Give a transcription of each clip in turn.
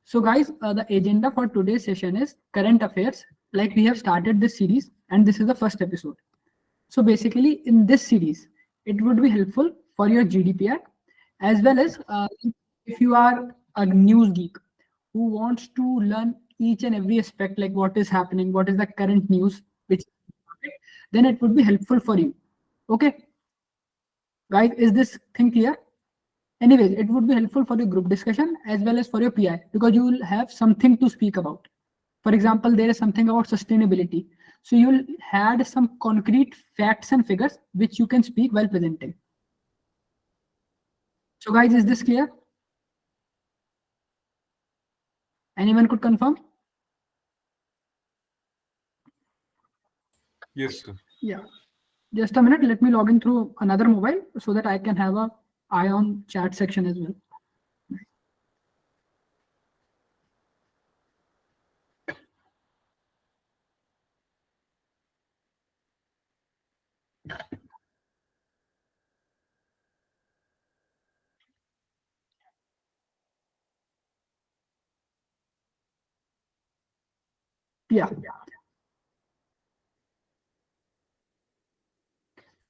So guys, the agenda for today's session is current affairs. Like we have started this series and this is the first episode. So basically in this series, it would be helpful for your GDPI as well as if you are a news geek who wants to learn each and every aspect, like what is happening, what is the current news, which then it would be helpful for you. Okay, guys, is this thing clear? Anyways, it would be helpful for your group discussion as well as for your PI because you will have something to speak about. For example, there is something about sustainability. So you'll add some concrete facts and figures which you can speak while presenting. So guys, is this clear? Anyone could confirm? Yes, sir. Yeah. Just a minute. Let me log in through another mobile so that I can have an eye on chat section as well. Yeah.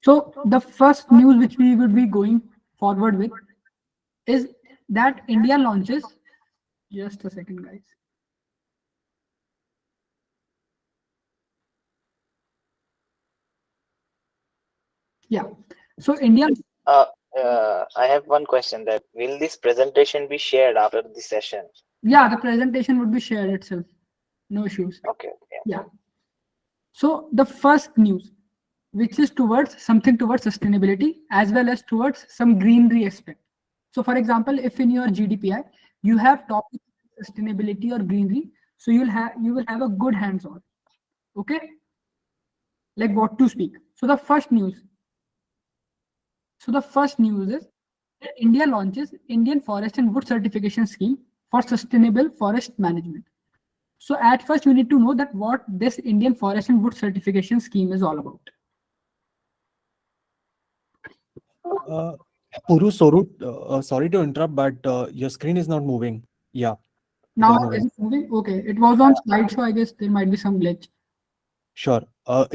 So the first news which we will be going forward with is that India launches. Just a second, guys. Yeah. So India. I have one question: that will this presentation be shared after the session? Yeah, the presentation would be shared itself. No issues. Okay. Yeah. So the first news, which is towards something towards sustainability as well as towards some greenery aspect. So for example, if in your GDPI you have topic sustainability or greenery, so you will have a good hands-on. Okay, like what to speak. So the first news is that India launches Indian Forest and Wood Certification Scheme for sustainable forest management. So at first you need to know that what this Indian Forest and Wood Certification Scheme is all about. Puru, sorry to interrupt, but your screen is not moving. Yeah. Now is it moving? Okay, it was on slideshow. I guess there might be some glitch. Sure.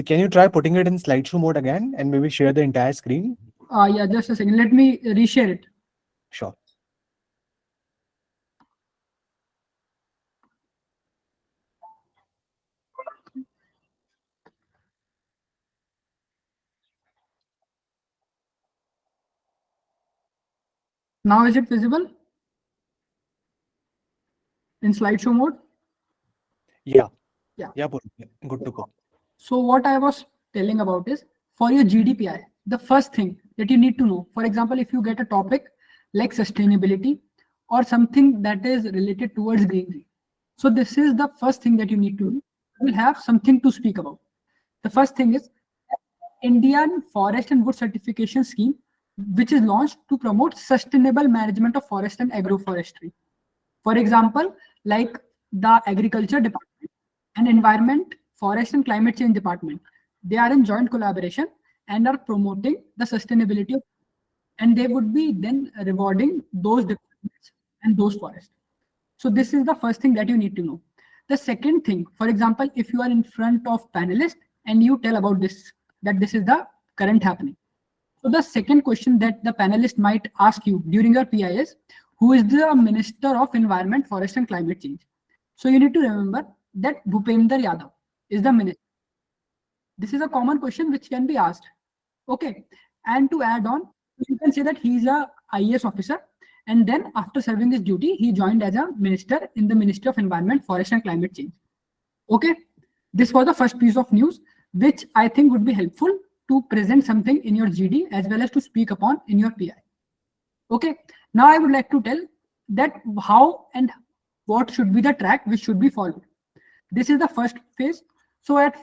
Can you try putting it in slideshow mode again and maybe share the entire screen? Yeah, just a second. Let me reshare it. Sure. Now is it visible in slideshow mode? Yeah. Yeah. Yeah, Puru. Good to go. So what I was telling about is for your GDPI, the first thing that you need to know, for example, if you get a topic like sustainability or something that is related towards greenery. So this is the first thing that you need to do. You will have something to speak about. The first thing is Indian Forest and Wood Certification Scheme, which is launched to promote sustainable management of forest and agroforestry. For example, like the Agriculture Department and Environment, Forest and Climate Change Department, they are in joint collaboration and are promoting the sustainability of, and they would be then rewarding those departments and those forests. So this is the first thing that you need to know. The second thing, for example, if you are in front of panelists and you tell about this, that this is the current happening. So the second question that the panelist might ask you during your PI is, who is the Minister of Environment, Forest and Climate Change? So you need to remember that Bhupender Yadav is the minister. This is a common question which can be asked. Okay. And to add on, you can say that he is a IAS officer. And then after serving his duty, he joined as a minister in the Ministry of Environment, Forest and Climate Change. Okay. This was the first piece of news, which I think would be helpful to present something in your GD as well as to speak upon in your PI. Okay. Now I would like to tell that how and what should be the track which should be followed. This is the first phase. So at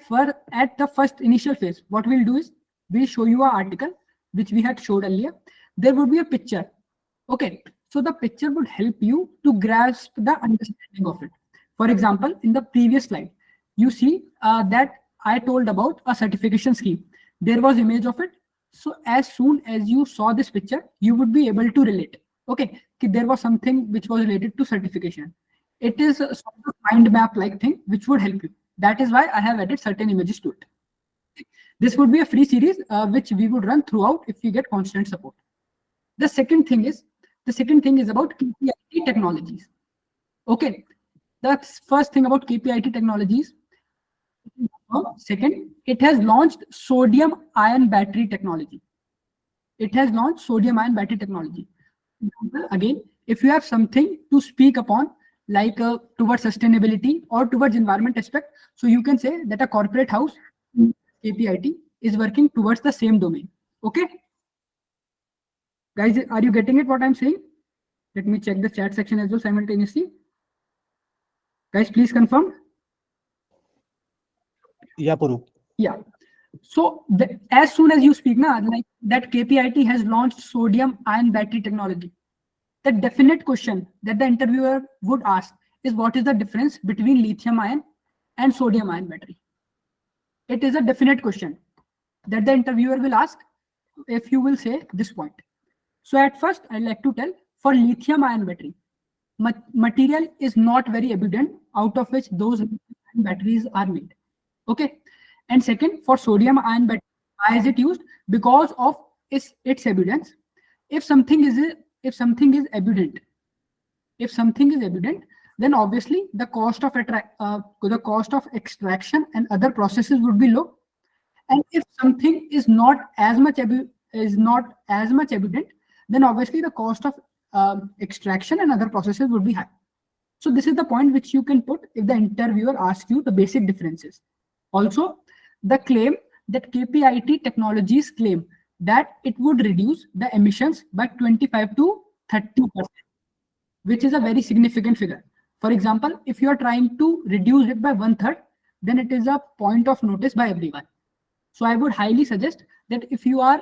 the first initial phase, what we'll do is we'll show you an article which we had showed earlier. There would be a picture. Okay. So the picture would help you to grasp the understanding of it. For example, in the previous slide, you see that I told about a certification scheme. There was image of it. So as soon as you saw this picture, you would be able to relate. Okay, there was something which was related to certification. It is a sort of mind map like thing which would help you. That is why I have added certain images to it. This would be a free series which we would run throughout if we get constant support. The second thing is about KPIT technologies. Okay, that's first thing about KPIT technologies. Second, it has launched sodium ion battery technology. It has launched sodium ion battery technology. Again, if you have something to speak upon, like towards sustainability or towards environment aspect, so you can say that a corporate house, KPIT, is working towards the same domain. Okay, guys, are you getting it what I'm saying? Let me check the chat section as well simultaneously. Guys, please confirm. Yeah, Puru. Yeah. So as soon as you speak now, like that KPIT has launched sodium ion battery technology, the definite question that the interviewer would ask is, what is the difference between lithium ion and sodium ion battery? It is a definite question that the interviewer will ask if you will say this point. So at first, I'd like to tell, for lithium ion battery, material is not very abundant out of which those batteries are made. Okay. And second, for sodium ion battery, why is it used? Because of its abundance. If something is abundant, then obviously the cost of extraction and other processes would be low. And if something is not as much abundant, then obviously the cost of extraction and other processes would be high. So this is the point which you can put if the interviewer asks you the basic differences. Also, the claim that KPIT technologies claim that it would reduce the emissions by 25 to 30%, which is a very significant figure. For example, if you are trying to reduce it by 1/3, then it is a point of notice by everyone. So I would highly suggest that if you are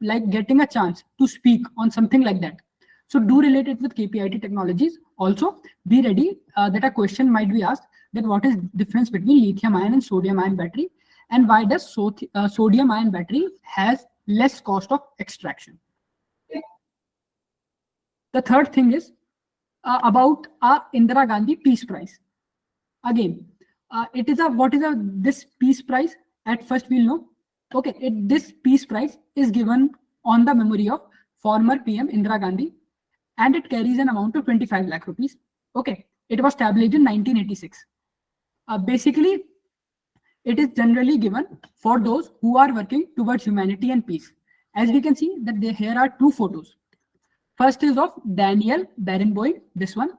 like getting a chance to speak on something like that, so do relate it with KPIT technologies. Also, be ready that a question might be asked that what is difference between lithium ion and sodium ion battery, and why does sodium ion battery has less cost of extraction. The third thing is about Indira Gandhi Peace Prize. Again, it is this Peace Prize. At first, we'll know. Okay, this Peace Prize is given on the memory of former PM Indira Gandhi, and it carries an amount of 25 lakh rupees. Okay, it was established in 1986. Basically, it is generally given for those who are working towards humanity and peace. As we can see that here are two photos. First is of Daniel Barenboim, this one,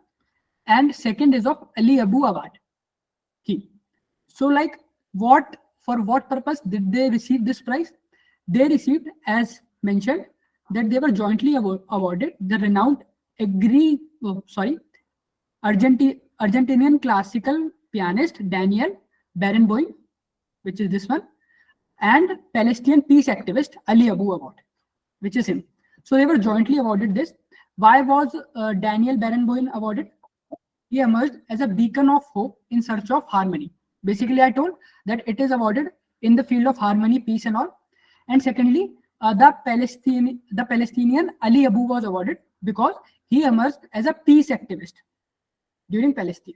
and second is of Ali Abu Awad. So like for what purpose did they receive this prize? They received, as mentioned, that they were jointly awarded the renowned Argentinian classical pianist Daniel Barenboim, which is this one, and Palestinian peace activist Ali Abu Awad, which is him. So they were jointly awarded this. Why was Daniel Barenboim awarded? He emerged as a beacon of hope in search of harmony. Basically, I told that it is awarded in the field of harmony, peace and all. And secondly, the Palestinian Ali Abu was awarded because he emerged as a peace activist during Palestine.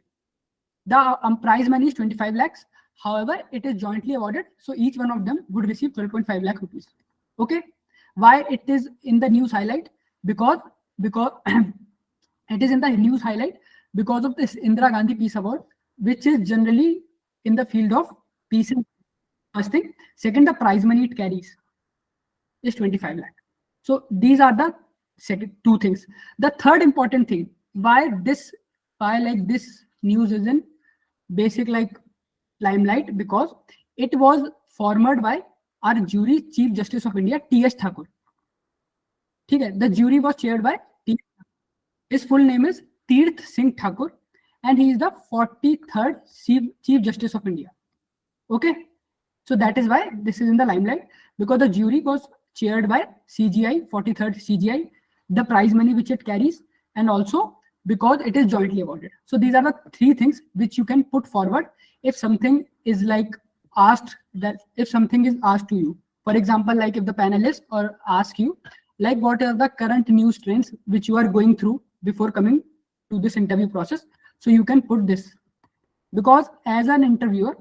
The prize money is 25 lakhs. However, it is jointly awarded. So each one of them would receive 12.5 lakh rupees. Okay. Why it is in the news highlight? Because it is in the news highlight because of this Indira Gandhi Peace Award, which is generally in the field of peace and first thing. Second, the prize money it carries is 25 lakh. So these are the second two things. The third important thing, why this news is in basic like limelight, because it was formed by our jury Chief Justice of India, T.S. Thakur. The jury was chaired by his full name is Tirth Singh Thakur, and he is the 43rd Chief Justice of India. Okay, so that is why this is in the limelight, because the jury was chaired by CGI, 43rd CGI, the prize money which it carries, and also because it is jointly awarded. So these are the three things which you can put forward if something is like asked, that if something is asked to you. For example, like if the panelist or ask you, like what are the current news trends which you are going through before coming to this interview process. So you can put this, because as an interviewer,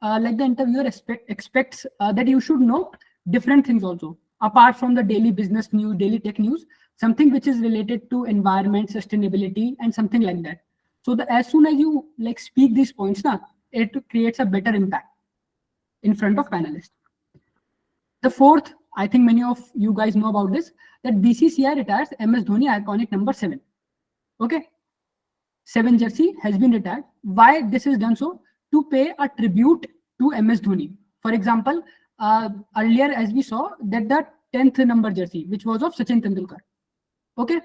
like the interviewer expects that you should know different things also, apart from the daily business news, daily tech news, something which is related to environment, sustainability, and something like that. So as soon as you like speak these points, it creates a better impact in front of panelists. The fourth, I think many of you guys know about this, that BCCI retires MS Dhoni iconic number 7. Okay, 7 jersey has been retired. Why this is done so? To pay a tribute to MS Dhoni. For example, earlier as we saw that the 10th number jersey, which was of Sachin Tendulkar. Okay,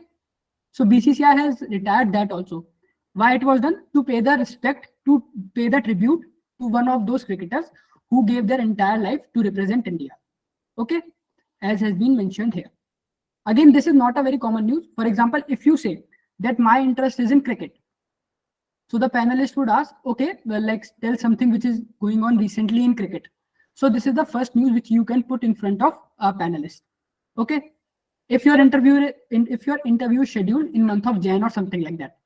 so BCCI has retired that also. Why it was done? To pay the respect, to pay the tribute to one of those cricketers who gave their entire life to represent India. Okay, as has been mentioned here. Again, this is not a very common news. For example, if you say that my interest is in cricket, so the panelist would ask, okay, well, like tell something which is going on recently in cricket. So this is the first news which you can put in front of a panelist. Okay, if your interview is scheduled in month of Jan or something like that.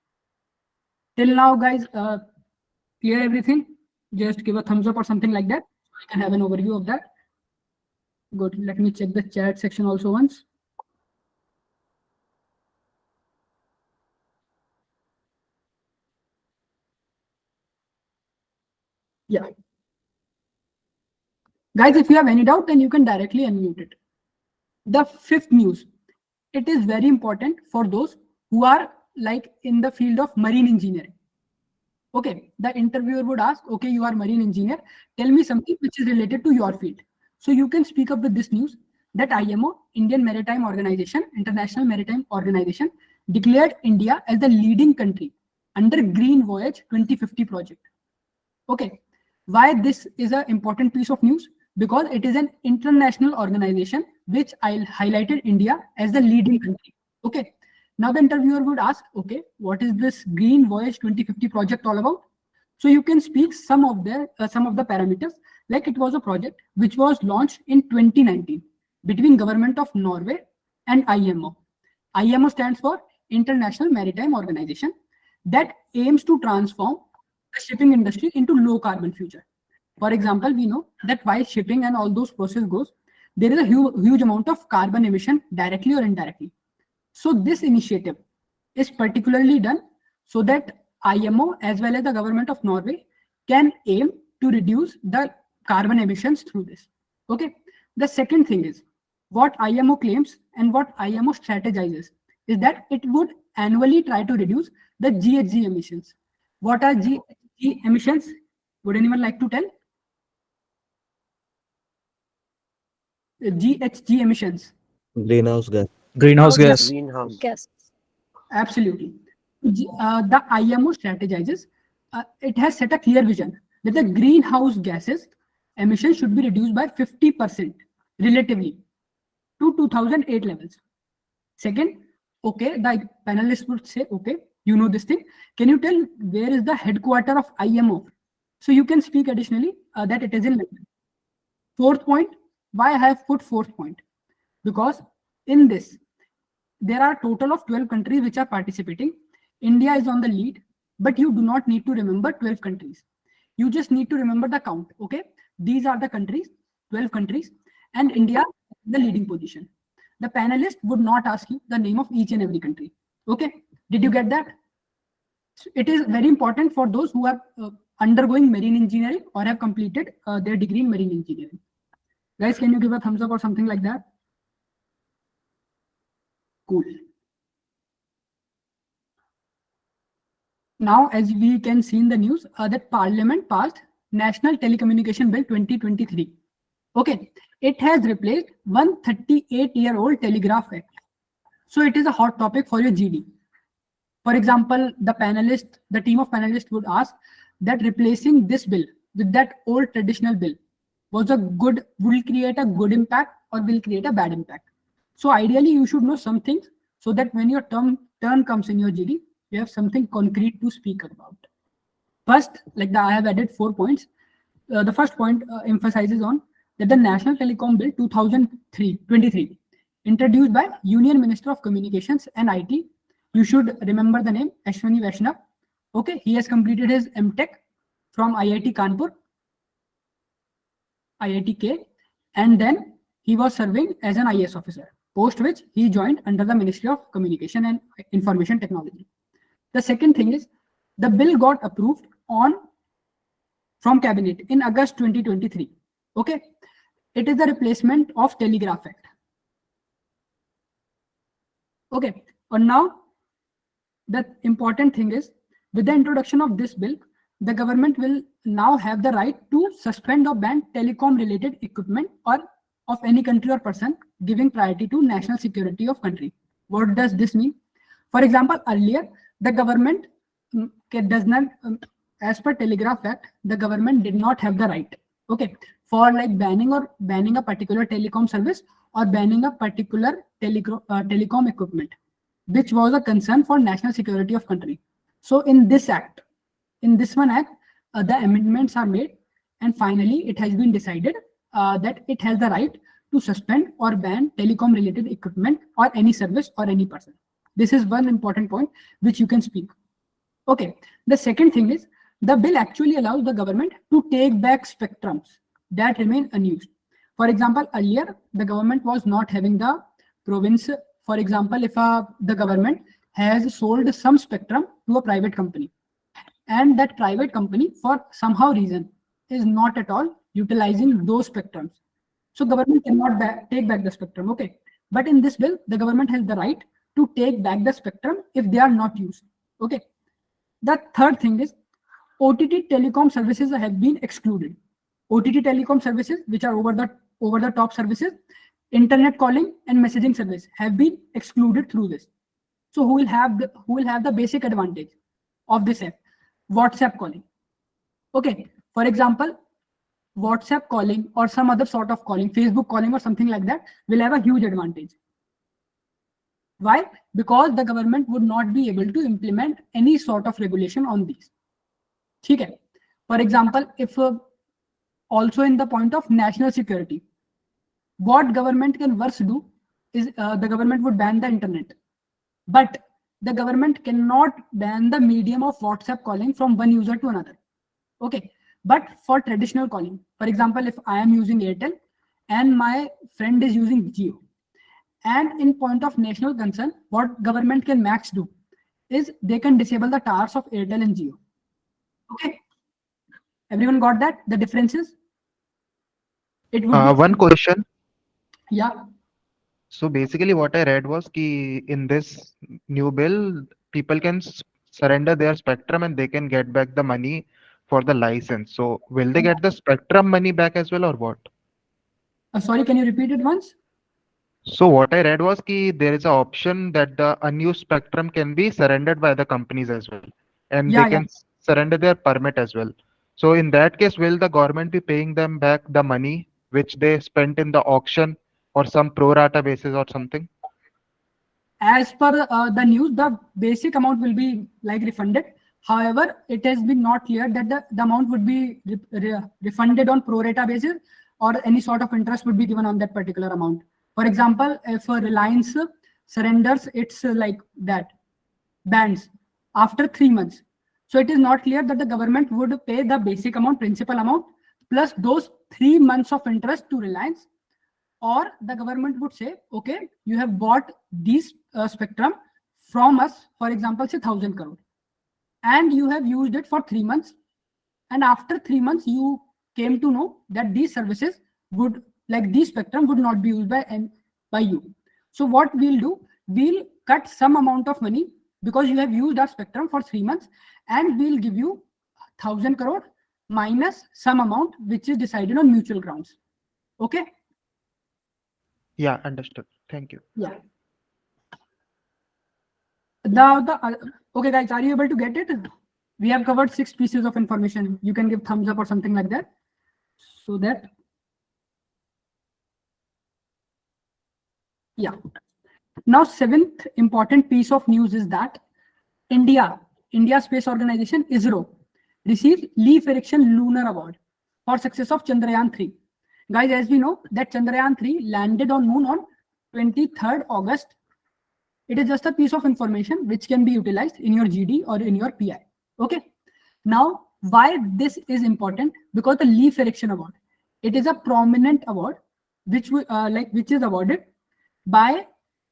Till now, guys, clear everything? Just give a thumbs up or something like that. I can have an overview of that. Good. Let me check the chat section also once. Yeah. Guys, if you have any doubt, then you can directly unmute it. The fifth news, it is very important for those who are like in the field of marine engineering. Okay, the interviewer would ask, okay, you are marine engineer, tell me something which is related to your field. So you can speak up with this news that IMO, Indian Maritime Organization, International Maritime Organization, declared India as the leading country under Green Voyage 2050 project. Okay, why this is an important piece of news? Because it is an international organization which I highlighted India as the leading country. Okay, now the interviewer would ask, okay, what is this Green Voyage 2050 project all about? So you can speak some of the parameters, like it was a project which was launched in 2019 between Government of Norway and IMO. IMO stands for International Maritime Organization, that aims to transform the shipping industry into low carbon future. For example, we know that while shipping and all those process goes, there is a huge amount of carbon emission directly or indirectly. So this initiative is particularly done so that IMO as well as the Government of Norway can aim to reduce the carbon emissions through this. Okay. The second thing is what IMO claims and what IMO strategizes is that it would annually try to reduce the GHG emissions. What are GHG emissions? Would anyone like to tell? GHG emissions. Greenhouse gas. Greenhouse gas. Greenhouse. Yes. Absolutely. The IMO strategizes, it has set a clear vision that the greenhouse gases emissions should be reduced by 50% relatively to 2008 levels. Second, okay, the panelists would say, okay, you know this thing. Can you tell where is the headquarter of IMO? So you can speak additionally that it is in London. Fourth point, why I have put fourth point? Because in this, there are a total of 12 countries which are participating. India is on the lead, but you do not need to remember 12 countries. You just need to remember the count. Okay, these are the countries, 12 countries, and India the leading position. The panelist would not ask you the name of each and every country. Okay, did you get that? So it is very important for those who are undergoing marine engineering or have completed their degree in marine engineering. Guys, can you give a thumbs up or something like that? Cool. Now, as we can see in the news, that Parliament passed National Telecommunication Bill 2023. Okay, it has replaced 138-year-old Telegraph Act. So it is a hot topic for your GD. For example, the team of panelists would ask that replacing this bill with that old traditional bill will create a good impact or will create a bad impact. So ideally, you should know some things so that when your turn comes in your GD, you have something concrete to speak about. First, I have added 4 points. The first point emphasizes on that the National Telecom Bill 2023, introduced by Union Minister of Communications and IT. You should remember the name Ashwini Vaishnav, Okay, he has completed his MTech from IIT Kanpur, IITK, and then he was serving as an IAS officer, post which he joined under the Ministry of Communication and Information Technology. The second thing is the bill got approved from cabinet in August 2023. Okay, it is the replacement of Telegraph Act. Okay, and now the important thing is, with the introduction of this bill, the government will now have the right to suspend or ban telecom related equipment or of any country or person, giving priority to national security of country. What does this mean? For example, earlier the government does not, as per Telegraph Act, the government did not have the right, okay, for like banning a particular telecom service or banning a particular telecom equipment, which was a concern for national security of country. So in this act, the amendments are made, and finally it has been decided that it has the right to suspend or ban telecom related equipment or any service or any person. This is one important point which you can speak. Okay, the second thing is the bill actually allows the government to take back spectrums that remain unused. For example, earlier the government was not having the province. For example, if the government has sold some spectrum to a private company, and that private company for somehow reason is not at all utilizing those spectrums, so government cannot take back the spectrum. Okay, but in this bill the government has the right to take back the spectrum if they are not used. Okay, the third thing is OTT telecom services have been excluded. OTT telecom services, which are over the top services, internet calling and messaging service, have been excluded through this. So who will have the basic advantage of this app? WhatsApp calling. Okay, for example, WhatsApp calling or some other sort of calling, Facebook calling or something like that, will have a huge advantage. Why? Because the government would not be able to implement any sort of regulation on these. Okay. For example, if also in the point of national security, what government can worse do is the government would ban the internet, but the government cannot ban the medium of WhatsApp calling from one user to another. Okay, but for traditional calling, for example, if I am using Airtel and my friend is using Jio, and in point of national concern, what government can max do is they can disable the towers of Airtel and Jio. Okay, everyone got that? The differences? It would be One question. yeah. So basically what I read was ki in this new bill, people can surrender their spectrum and they can get back the money for the license. So will they get the spectrum money back as well or what? Sorry, can you repeat it once? So what I read was ki there is an option that the unused spectrum can be surrendered by the companies as well. And Yeah, they can surrender their permit as well. So in that case, will the government be paying them back the money which they spent in the auction or some pro rata basis or something? As per the news, the basic amount will be like refunded. However, it has been not clear that the amount would be refunded on pro rata basis or any sort of interest would be given on that particular amount. For example, if Reliance surrenders its like that bands after 3 months, so it is not clear that the government would pay the basic amount, principal amount, plus those 3 months of interest to Reliance, or the government would say, okay, you have bought these spectrum from us, for example, say 1,000 crore, and you have used it for 3 months, and after 3 months you came to know that these services would, like these spectrum would not be used by you. So what we'll do, we'll cut some amount of money because you have used our spectrum for 3 months, and we'll give you 1,000 crore minus some amount which is decided on mutual grounds. Okay. Yeah, understood. Thank you. Yeah. Okay, guys, are you able to get it? We have covered 6 pieces of information. You can give thumbs up or something like that. So that, yeah. Now, 7th important piece of news is that India Space Organization, ISRO, received Leaf Erection Lunar Award for success of Chandrayaan-3. Guys, as we know that Chandrayaan-3 landed on moon on 23rd August. It is just a piece of information which can be utilized in your GD or in your PI. Okay. Now, why this is important? Because the leaf erection award, it is a prominent award which which is awarded by,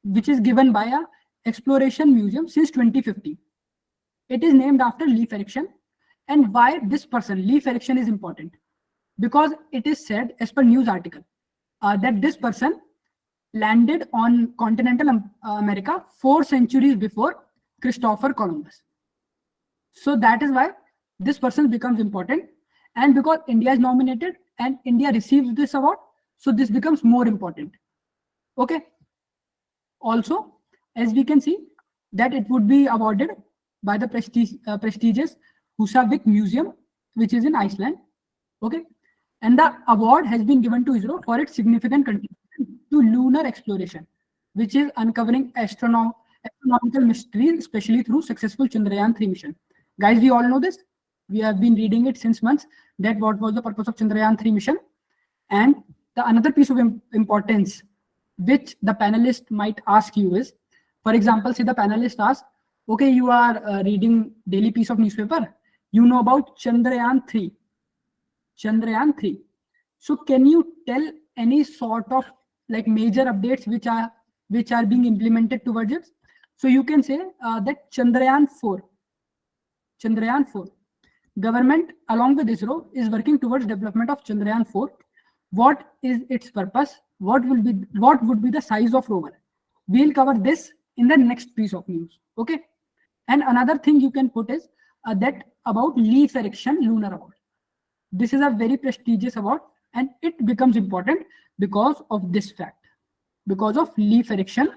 which is given by a exploration museum since 2015. It is named after leaf erection. And why this person, leaf erection, is important? Because it is said, as per news article, that this person landed on continental America 4 centuries before Christopher Columbus. So that is why this person becomes important. And because India is nominated and India receives this award, so this becomes more important. Okay. Also, as we can see, that it would be awarded by the prestigious Husavik Museum, which is in Iceland. Okay. And the award has been given to ISRO for its significant contribution to lunar exploration, which is uncovering astronomical mysteries, especially through successful Chandrayaan-3 mission. Guys, we all know this. We have been reading it since months, that what was the purpose of Chandrayaan-3 mission. And the another piece of importance which the panelist might ask you is, for example, say the panelist asks, okay, you are reading daily piece of newspaper, you know about Chandrayaan-3. Chandrayaan-3. So can you tell any sort of like major updates which are being implemented towards it? So you can say that Chandrayaan-4, government along with ISRO is working towards development of Chandrayaan-4. What is its purpose? What would be the size of rover? We'll cover this in the next piece of news. Okay. And another thing you can put is that about leaf erection lunar award. This is a very prestigious award and it becomes important because of this fact, because of leaf erection,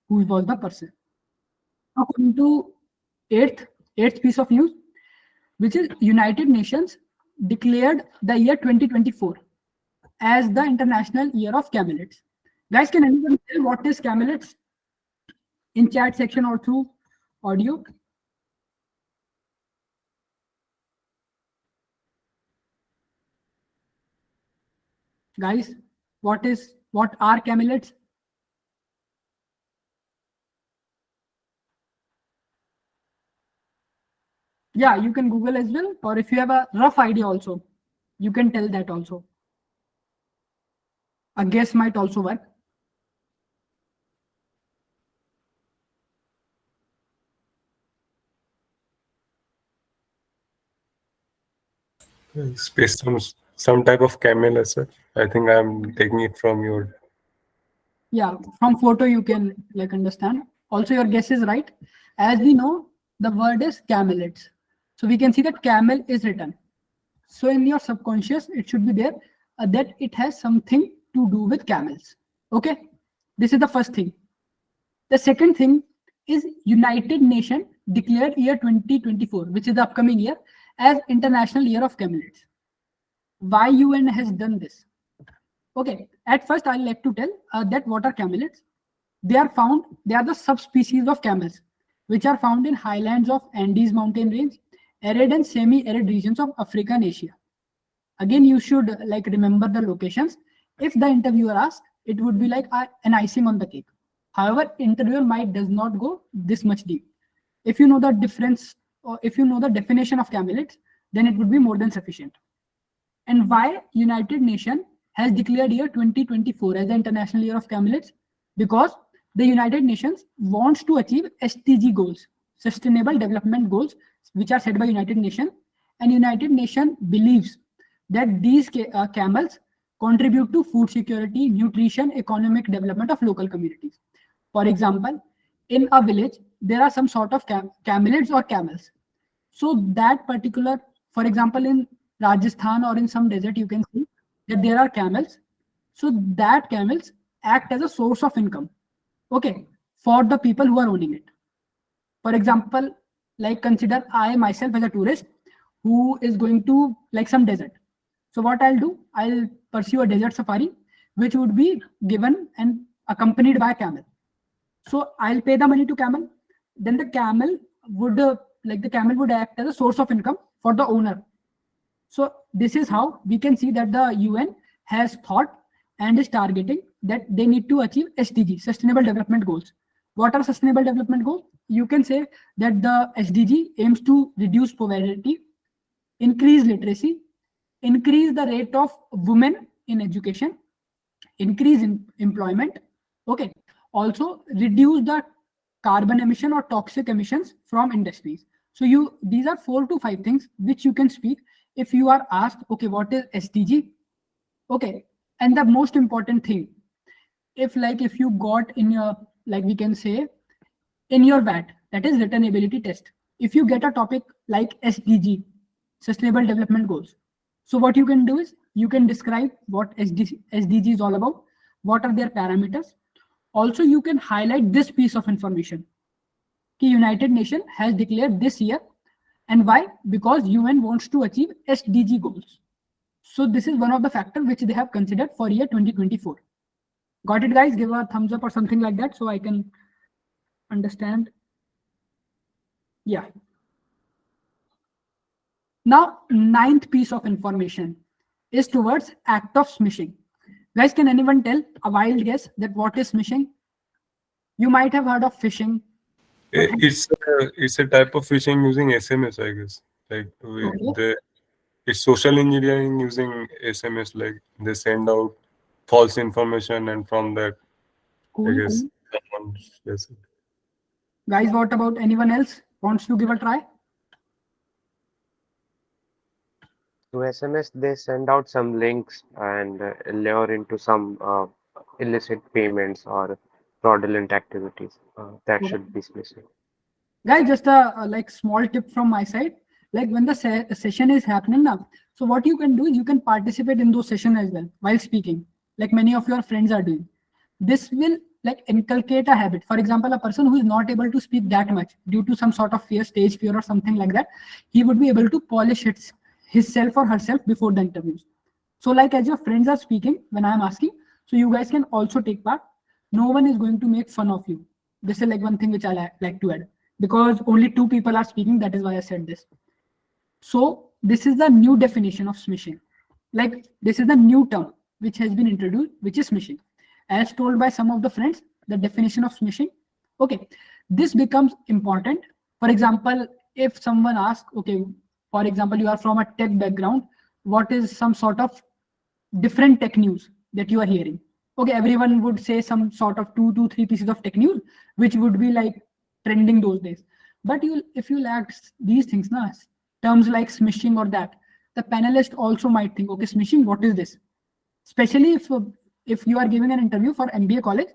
who was the person. Now coming to eighth piece of news, which is United Nations declared the year 2024 as the International Year of Camelids. Guys, can anyone tell what is camelids? In chat section or through audio? Guys, what are camelids? Yeah, you can Google as well, or if you have a rough idea also, you can tell that also. A guess might also work. It's based on some type of camel as such. I think I'm taking it from your. Yeah, from photo you can like understand. Also, your guess is right. As we know, the word is camelids. So we can see that camel is written. So in your subconscious, it should be there that it has something to do with camels. Okay, this is the first thing. The second thing is United Nations declared year 2024, which is the upcoming year, as International Year of Camelids. Why UN has done this? Okay, at first I'd like to tell that what are camelids? They are the subspecies of camels, which are found in highlands of Andes mountain range, arid and semi-arid regions of Africa and Asia. Again, you should like remember the locations. If the interviewer asks, it would be like an icing on the cake. However, interviewer does not go this much deep. If you know the difference, or if you know the definition of camelids, then it would be more than sufficient. And why United Nations has declared year 2024 as the International Year of Camelids? Because the United Nations wants to achieve SDG goals, Sustainable Development Goals, which are set by United Nations. And United Nations believes that these camels contribute to food security, nutrition, economic development of local communities. For example, in a village, there are some sort of camelids or camels. So that particular, for example, in Rajasthan or in some desert, you can see that there are camels. So that camels act as a source of income, okay, for the people who are owning it. For example, like consider I myself as a tourist who is going to like some desert. So what I'll do, I'll pursue a desert safari, which would be given and accompanied by a camel. So I'll pay the money to camel. Then the camel would act as a source of income for the owner. So this is how we can see that the UN has thought and is targeting that they need to achieve SDG, Sustainable Development Goals. What are Sustainable Development Goals? you can say that the SDG aims to reduce poverty, increase literacy, increase the rate of women in education, increase in employment. Okay. Also reduce the carbon emission or toxic emissions from industries. So these are 4 to 5 things which you can speak if you are asked, okay, what is SDG? Okay. And the most important thing, if you got in your, like we can say, in your VAT, that is written ability test, if you get a topic like SDG, Sustainable Development Goals, so what you can do is you can describe what SDG is all about, what are their parameters. Also, you can highlight this piece of information. The United Nations has declared this year, and why? Because UN wants to achieve SDG goals. So this is one of the factors which they have considered for year 2024. Got it, guys? Give a thumbs up or something like that so I can understand. Yeah. Now, 9th piece of information is towards act of smishing. Guys, can anyone tell a wild guess that what is smishing? You might have heard of phishing. It's a type of phishing using SMS, I guess. Like it's social engineering using SMS. Like they send out false information, and from that, Cool. I guess someone shares it. Guys, what about anyone else wants to give a try? To SMS, they send out some links and lure into some illicit payments or fraudulent activities. That should be smishing. Guys, just a like small tip from my side. Like when the session is happening now, so what you can do is you can participate in those sessions as well while speaking, like many of your friends are doing. This will like inculcate a habit. For example, a person who is not able to speak that much due to some sort of fear, stage fear or something like that, he would be able to polish himself or herself before the interviews. So like as your friends are speaking, when I am asking, so you guys can also take part. No one is going to make fun of you. This is like one thing which I like to add, because only 2 people are speaking. That is why I said this. So this is the new definition of smishing. Like this is the new term which has been introduced, which is smishing. As told by some of the friends, the definition of smishing. Okay, this becomes important. For example, if someone asks, okay, for example, you are from a tech background, what is some sort of different tech news that you are hearing? Okay, everyone would say some sort of 2 to 3 pieces of tech news, which would be like trending those days. But if you lack these things, terms like smishing or that, the panelist also might think, okay, smishing, what is this? Especially if you are giving an interview for MBA college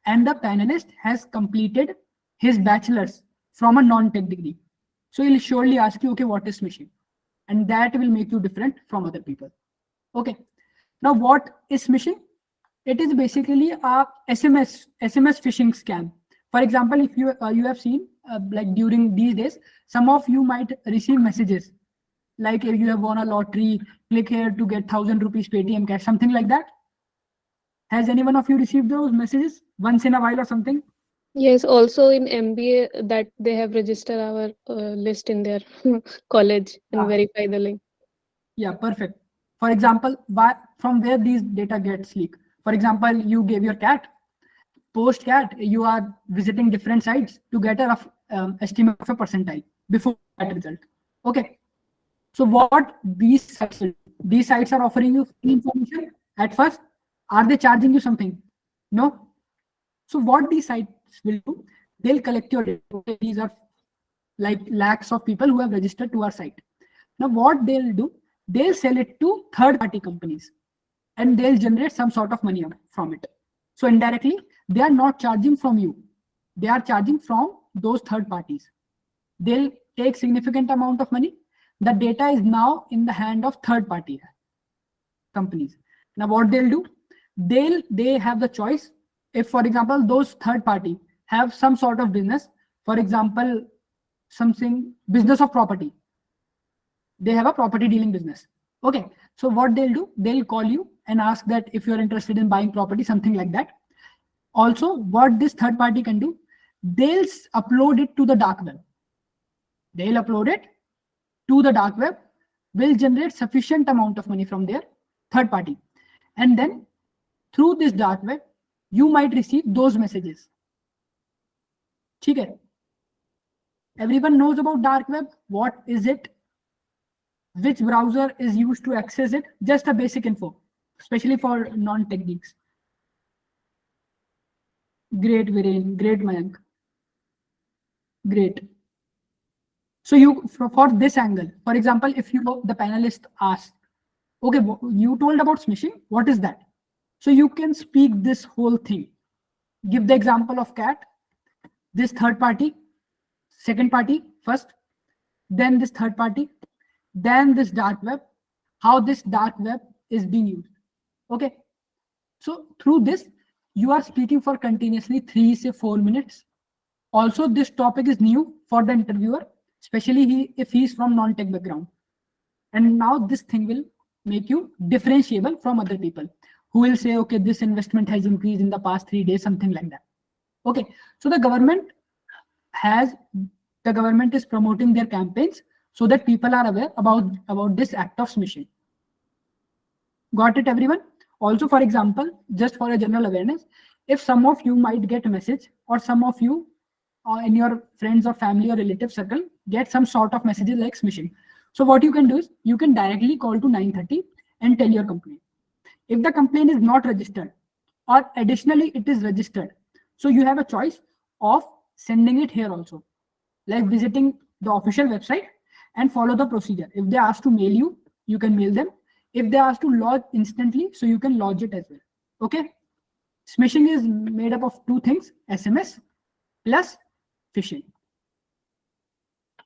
and the panelist has completed his bachelor's from a non-tech degree. So he'll surely ask you, okay, what is smishing? And that will make you different from other people. Okay. Now, what is smishing? It is basically a SMS phishing scam. For example, if you have seen like during these days, some of you might receive messages like if you have won a lottery, click here to get 1,000 rupees Paytm cash, something like that. Has any one of you received those messages once in a while or something? Yes, also in MBA that they have registered our list in their college and verify the link. Yeah, perfect. For example, from where these data gets leaked. For example, you gave your cat, post cat, you are visiting different sites to get a rough estimate of a percentile before that result. Okay. So what these sites are offering you information at first. Are they charging you something? No. So what these sites will do, they'll collect your data. These are like lakhs of people who have registered to our site. Now what they'll do, they'll sell it to third-party companies and they'll generate some sort of money from it. So indirectly, they are not charging from you. They are charging from those third parties. They'll take significant amount of money. The data is now in the hand of third-party companies. Now what they'll do, they have the choice. If, for example, those third party have some sort of business, for example, business of property, they have a property dealing business. Okay, so what they'll do, they'll call you and ask that if you're interested in buying property, something like that. Also, what this third party can do, they'll upload it to the dark web. They'll upload it to the dark web, will generate sufficient amount of money from their third party. And then through this dark web, you might receive those messages. Okay. Everyone knows about dark web. What is it? Which browser is used to access it? Just a basic info, especially for non-tech geeks. Great, Viren. Great, Mayank. Great. So you, for this angle, for example, if you the panelist asks, okay, you told about smishing, what is that? So you can speak this whole thing. Give the example of cat, this third party, second party first, then this third party, then this dark web, how this dark web is being used. Okay. So through this, you are speaking for continuously 3 to 4 minutes. Also, this topic is new for the interviewer, especially if he is from non-tech background. And now this thing will make you differentiable from other people who will say, okay, this investment has increased in the past 3 days, something like that. Okay, so the government is promoting their campaigns so that people are aware about this act of smishing. Got it, everyone? Also, for example, just for a general awareness, if some of you might get a message, or some of you in your friends or family or relative circle get some sort of messages like smishing. So what you can do is you can directly call to 930 and tell your complaint. If the complaint is not registered, or additionally it is registered, so you have a choice of sending it here also, like visiting the official website and follow the procedure. If they ask to mail you, you can mail them. If they ask to lodge instantly, so you can lodge it as well. Okay. Smishing is made up of 2 things, SMS plus phishing.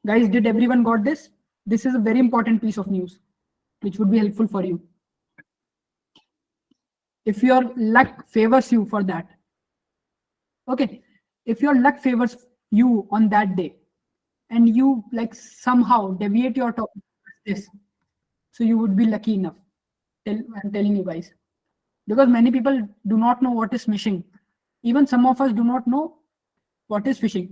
Guys, did everyone got this? This is a very important piece of news, which would be helpful for you. If your luck favors you for that. Okay. If your luck favors you on that day, and you like somehow deviate your topic this, so you would be lucky enough. I'm telling you guys, because many people do not know what is smishing. Even some of us do not know what is phishing.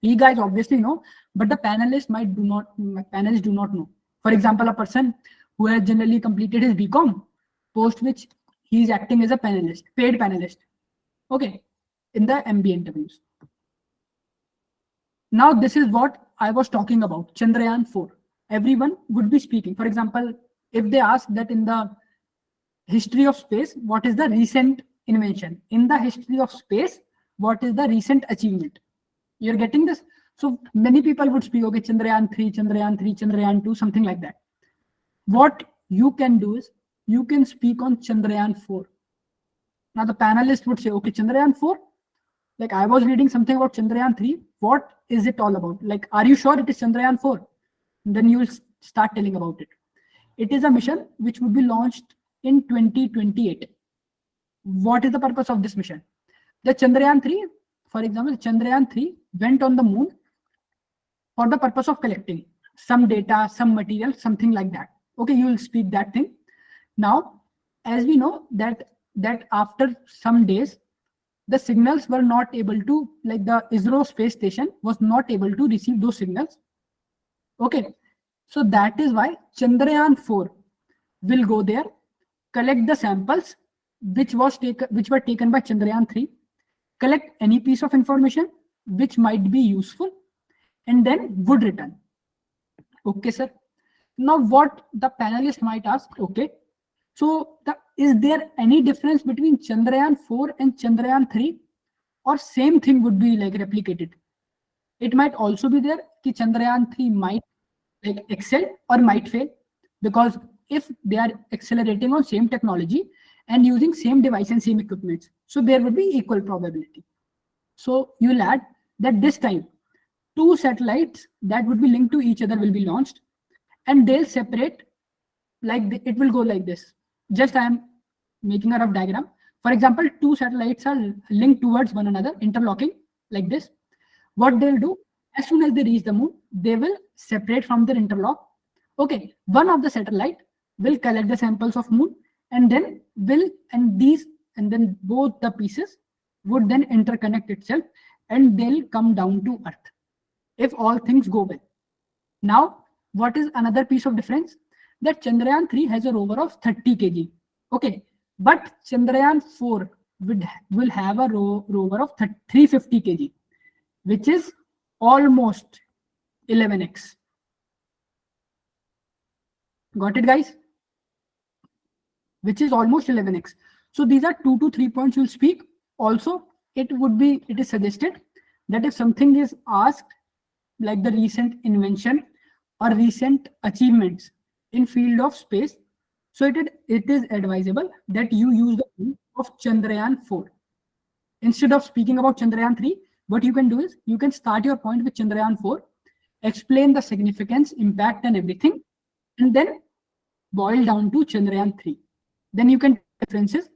You guys obviously know, but the panelists do not know. For example, a person who has generally completed his BCom, post which he is acting as a panelist, paid panelist. Okay, in the MBA interviews. Now this is what I was talking about, Chandrayaan 4. Everyone would be speaking. For example, if they ask that in the history of space, what is the recent invention? In the history of space, what is the recent achievement? You're getting this? So many people would speak, okay, Chandrayaan 3, Chandrayaan 3, Chandrayaan 2, something like that. What you can do is, you can speak on Chandrayaan 4. Now the panelist would say, okay, Chandrayaan 4? Like I was reading something about Chandrayaan 3. What is it all about? Like, are you sure it is Chandrayaan 4? And then you will start telling about it. It is a mission which would be launched in 2028. What is the purpose of this mission? The Chandrayaan 3, for example, Chandrayaan 3 went on the moon for the purpose of collecting some data, some material, something like that. Okay, you will speak that thing. Now, as we know that after some days, the signals were not able to, like the ISRO space station was not able to receive those signals. Okay, so that is why Chandrayaan 4 will go there, collect the samples which were taken by Chandrayaan 3, collect any piece of information which might be useful, and then would return. Okay, sir. Now what the panelist might ask, okay, so is there any difference between Chandrayaan 4 and Chandrayaan 3, or same thing would be like replicated? It might also be there that Chandrayaan 3 might like excel or might fail, because if they are accelerating on same technology and using same device and same equipment, so there would be equal probability. So you'll add that this time 2 satellites that would be linked to each other will be launched, and they'll separate, like it will go like this. Just I am making a rough diagram. For example, 2 satellites are linked towards one another, interlocking like this. What they'll do, as soon as they reach the moon, they will separate from their interlock. Okay, one of the satellite will collect the samples of moon, and then both the pieces would then interconnect itself, and they'll come down to Earth if all things go well. Now, what is another piece of difference? That Chandrayaan 3 has a rover of 30 kg. Okay, but Chandrayaan 4 will have a rover of 350 kg, which is almost 11x. Got it, guys? Which is almost 11x. So these are 2 to 3 points you'll speak. Also, it is suggested that if something is asked, like the recent invention or recent achievements in field of space, so it is advisable that you use the name of Chandrayaan 4. Instead of speaking about Chandrayaan 3, what you can do is you can start your point with Chandrayaan 4, explain the significance, impact, and everything, and then boil down to Chandrayaan 3. Then you can references,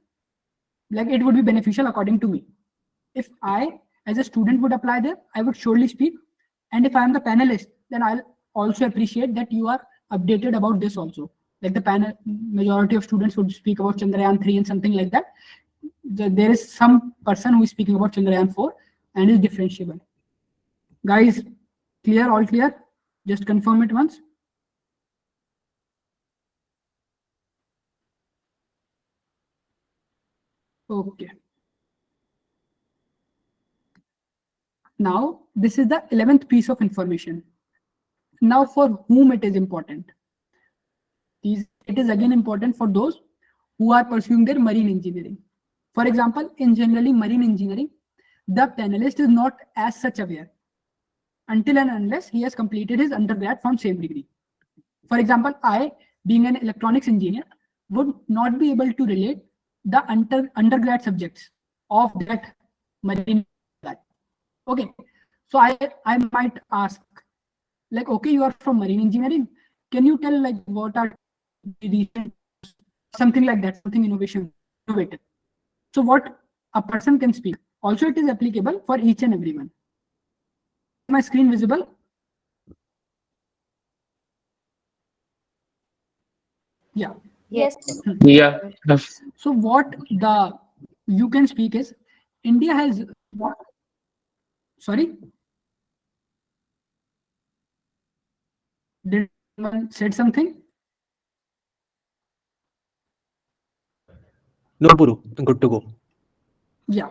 like it would be beneficial according to me. If I, as a student, would apply there, I would surely speak. And if I am the panelist, then I'll also appreciate that you are updated about this also. Like the panel, majority of students would speak about Chandrayaan 3 and something like that. There is some person who is speaking about Chandrayaan 4 and is differentiable. Guys, clear? All clear? Just confirm it once. Okay. Now, this is the 11th piece of information. Now, for whom it is important? It is again important for those who are pursuing their marine engineering. For example, in generally marine engineering, the panelist is not as such aware until and unless he has completed his undergrad from same degree. For example, I, being an electronics engineer, would not be able to relate the undergrad subjects of that marine. Okay, so I might ask, like, okay, you are from marine engineering. Can you tell like what are the recent, something like that, something innovative. So what a person can speak. Also, it is applicable for each and everyone. Is my screen visible? Yeah. Yes. Yeah. So what you can speak is, India has what? Sorry? Did someone said something? No, Puru, good to go. Yeah.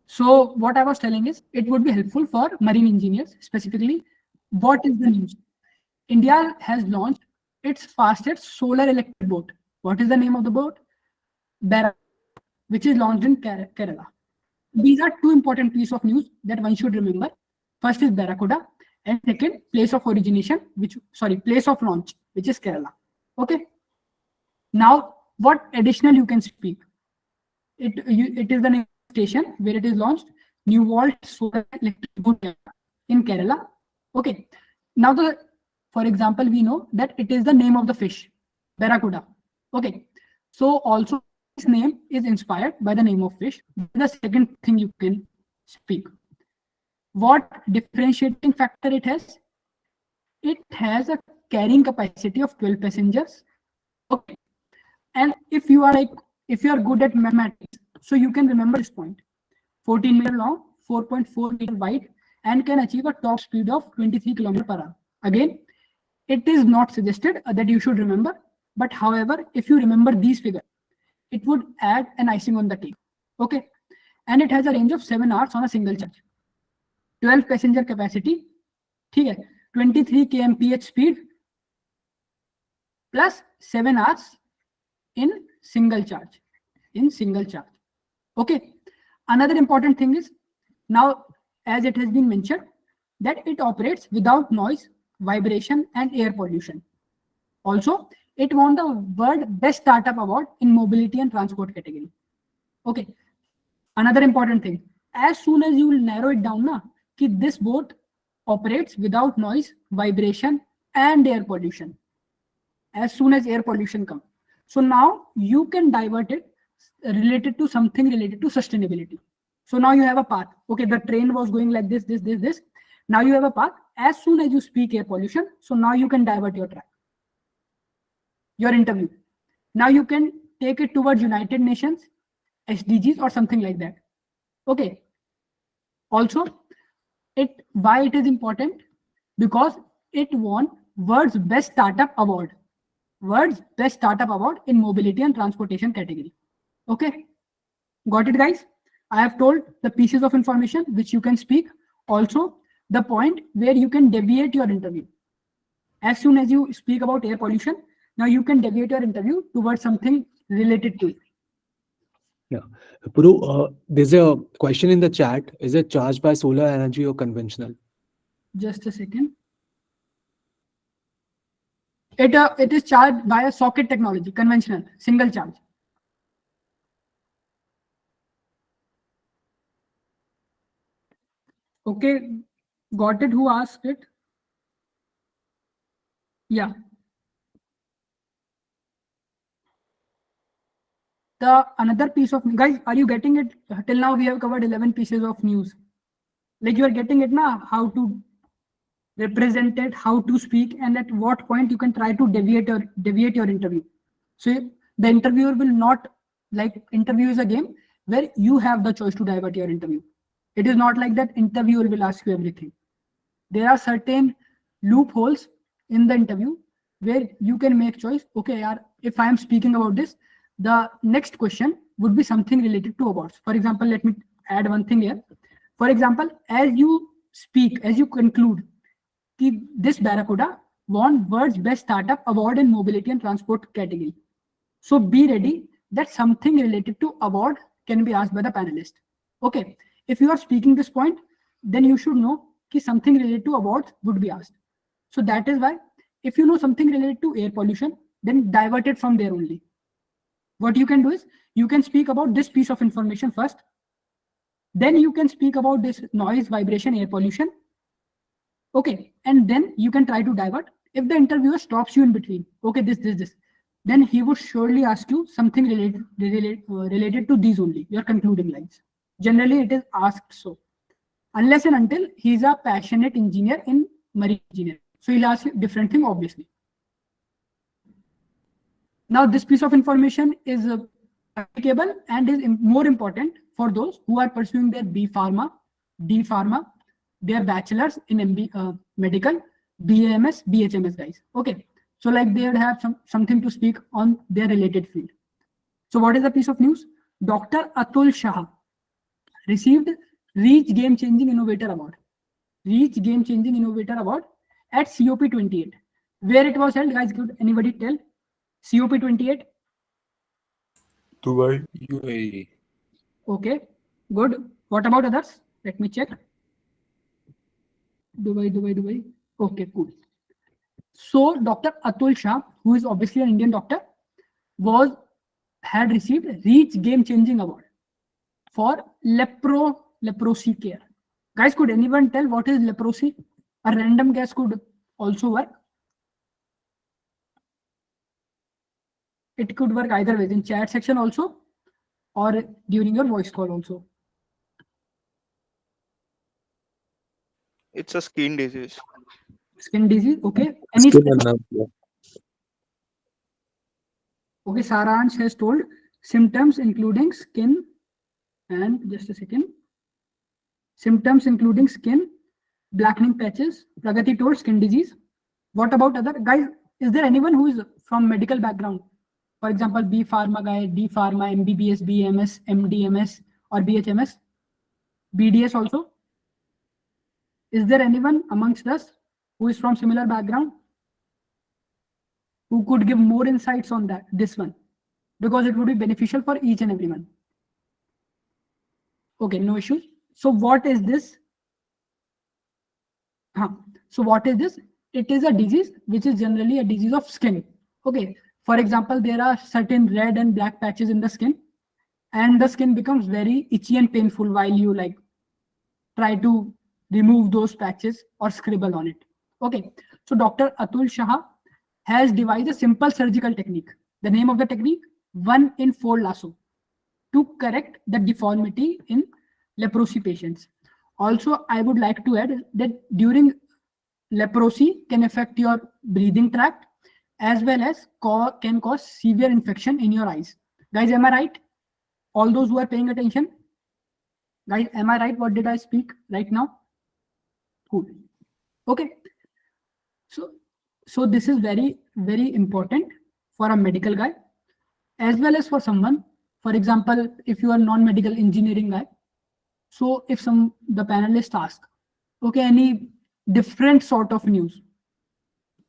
So what I was telling is, it would be helpful for marine engineers, specifically. What is the news? India has launched its fastest solar electric boat. What is the name of the boat? Barracuda, which is launched in Kerala. These are two important pieces of news that one should remember. First is Barracuda, and second, place of origination, place of launch, which is Kerala. Okay. Now, what additional you can speak? It is the name of the station where it is launched, New World Solar Electric Boat in Kerala. Okay. Now, for example, we know that it is the name of the fish, Barracuda. Okay. So also this name is inspired by the name of fish. The second thing you can speak. What differentiating factor it has? It has a carrying capacity of 12 passengers. Okay. And if you are good at mathematics, so you can remember this point. 14 meter long, 4.4 meter wide, and can achieve a top speed of 23 km per hour. Again, it is not suggested that you should remember, but however, if you remember these figures, it would add an icing on the cake. Okay. And it has a range of 7 hours on a single charge. 12 passenger capacity, 23 kmph speed, plus 7 hours in single charge. Okay. Another important thing is, now, as it has been mentioned, that it operates without noise, vibration, and air pollution. Also, it won the World Best Startup Award in Mobility and Transport category. Okay. Another important thing, as soon as you will narrow it down, this boat operates without noise, vibration, and air pollution. As soon as air pollution comes. So now you can divert it related to something related to sustainability. So now you have a path. Okay, the train was going like this. Now you have a path. As soon as you speak air pollution, so now you can divert your track. Your interview. Now you can take it towards United Nations, SDGs, or something like that. Okay. Also, why it is important? Because it won World's Best Startup Award. World's Best Startup Award in Mobility and Transportation category. Okay. Got it, guys? I have told the pieces of information which you can speak. Also, the point where you can deviate your interview. As soon as you speak about air pollution, now you can deviate your interview towards something related to it. Yeah. Puru, there's a question in the chat. Is it charged by solar energy or conventional? Just a second. It is charged by a socket technology, conventional, single charge. Okay, got it. Who asked it? Yeah. The another piece of guys, are you getting it? Till now we have covered 11 pieces of news. Like you are getting it now, how to represent it, how to speak, and at what point you can try to deviate your interview. So the interviewer will not, like, interview is a game where you have the choice to divert your interview. It is not like that interviewer will ask you everything. There are certain loopholes in the interview where you can make choice. Okay, if I am speaking about this, the next question would be something related to awards. For example, let me add one thing here. For example, as you speak, as you conclude, this Barracuda won World's Best Startup Award in Mobility and Transport category. So be ready that something related to award can be asked by the panelist. Okay, if you are speaking this point, then you should know that something related to awards would be asked. So that is why if you know something related to air pollution, then divert it from there only. What you can do is you can speak about this piece of information first. Then you can speak about this noise, vibration, air pollution. Okay, and then you can try to divert. If the interviewer stops you in between, okay, this, then he would surely ask you something related to these only, your concluding lines. Generally, it is asked so. Unless and until he's a passionate engineer in marine engineering. So he'll ask you different thing, obviously. Now, this piece of information is applicable and is more important for those who are pursuing their B Pharma, D Pharma, their bachelors in medical, BAMS, BHMS guys. Okay, so like they would have something to speak on their related field. So what is the piece of news? Dr. Atul Shah received Reach Game Changing Innovator Award. Reach Game Changing Innovator Award at COP28. Where it was held, guys? Could anybody tell? COP28? Dubai. UAE. Okay, good. What about others? Let me check. Dubai. Okay, cool. So Dr. Atul Shah, who is obviously an Indian doctor, had received Reach Game Changing Award for leprosy care. Guys, could anyone tell what is leprosy? A random guess could also work. It could work either way, in chat section also, or during your voice call also. It's a skin disease. Skin disease, okay. Any Skin and nerve, yeah. Okay, Saransh has told symptoms including skin and just a second. Symptoms including skin, blackening patches. Pragati told skin disease. What about other guys? Is there anyone who is from medical background? For example, B Pharma guy, D Pharma, MBBS, BMS, MDMS, or BHMS, BDS also. Is there anyone amongst us who is from similar background who could give more insights on this one? Because it would be beneficial for each and everyone. Okay, no issues. So what is this? So what is this? It is a disease which is generally a disease of skin. Okay. For example, there are certain red and black patches in the skin, and the skin becomes very itchy and painful while you like try to remove those patches or scribble on it. Okay. So Dr. Atul Shah has devised a simple surgical technique. The name of the technique, 1 in 4 lasso, to correct the deformity in leprosy patients. Also, I would like to add that during leprosy can affect your breathing tract as well as can cause severe infection in your eyes. Guys, am I right? All those who are paying attention? Guys, am I right? What did I speak right now? Cool. Okay. So this is very, very important for a medical guy as well as for someone. For example, if you are non-medical engineering guy, so if the panelist asks, Okay, any different sort of news,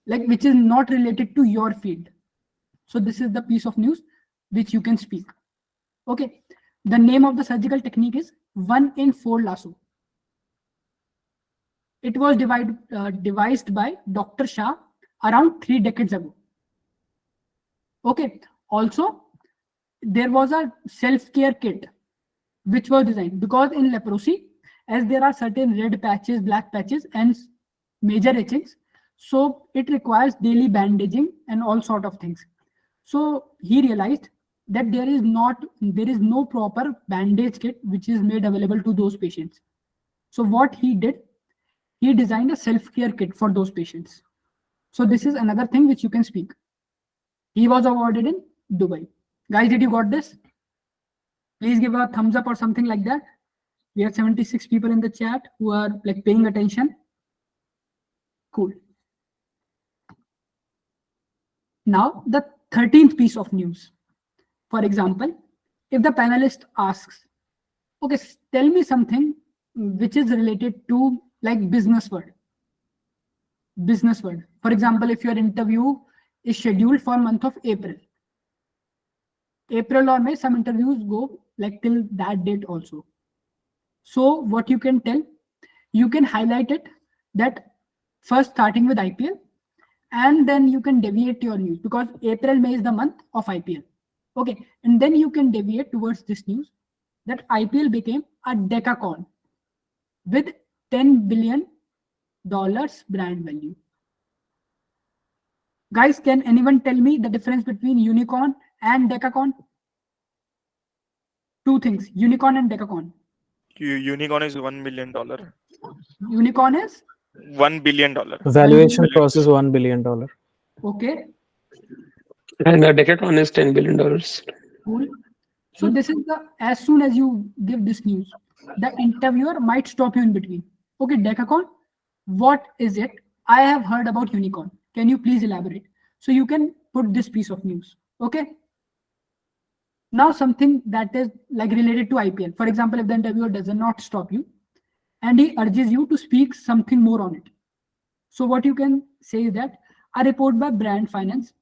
like which is not related to your field. So this is the piece of news which you can speak. Okay, the name of the surgical technique is 1 in 4 lasso. It was devised by Dr. Shah around 3 decades ago. Okay, also there was a self-care kit which was designed because in leprosy, as there are certain red patches, black patches, and major etchings, so it requires daily bandaging and all sort of things. So he realized that there is no proper bandage kit which is made available to those patients. So what he did, he designed a self-care kit for those patients. So this is another thing which you can speak. He was awarded in Dubai. Guys, did you got this? Please give a thumbs up or something like that. We have 76 people in the chat who are like paying attention. Cool. Now the 13th piece of news. For example, if the panelist asks, okay, tell me something which is related to like business world. Business world. For example, if your interview is scheduled for month of April or May, some interviews go like till that date also. So what you can tell, you can highlight it that first starting with IPL, and then you can deviate your news because April, May is the month of IPL. Okay, and then you can deviate towards this news that IPL became a decacorn with $10 billion brand value. Guys, can anyone tell me the difference between unicorn and decacorn? Two things, unicorn and decacorn. Unicorn is $1 million. Unicorn is $1 billion. Valuation process $1 billion. okay. And the decathlon is $10 billion. Cool. So this is the, as soon as you give this news, the interviewer might stop you in between. Okay, decacorn, what is it? I have heard about unicorn. Can you please elaborate? So you can put this piece of news. Okay. Now something that is like related to IPL. For example, if the interviewer does not stop you and he urges you to speak something more on it. So what you can say is that a report by Brand Finance,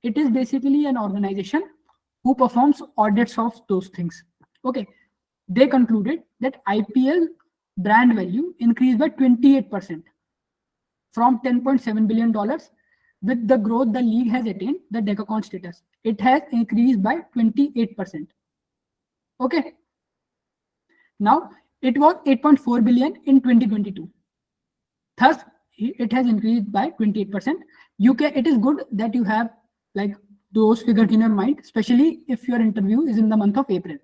it is basically an organization who performs audits of those things. Okay. They concluded that IPL brand value increased by 28% from $10.7 billion. With the growth the league has attained, the decacorn status, it has increased by 28%. Okay. Now it was 8.4 billion in 2022. Thus, it has increased by 28%. It is good that you have like those figures in your mind, especially if your interview is in the month of April.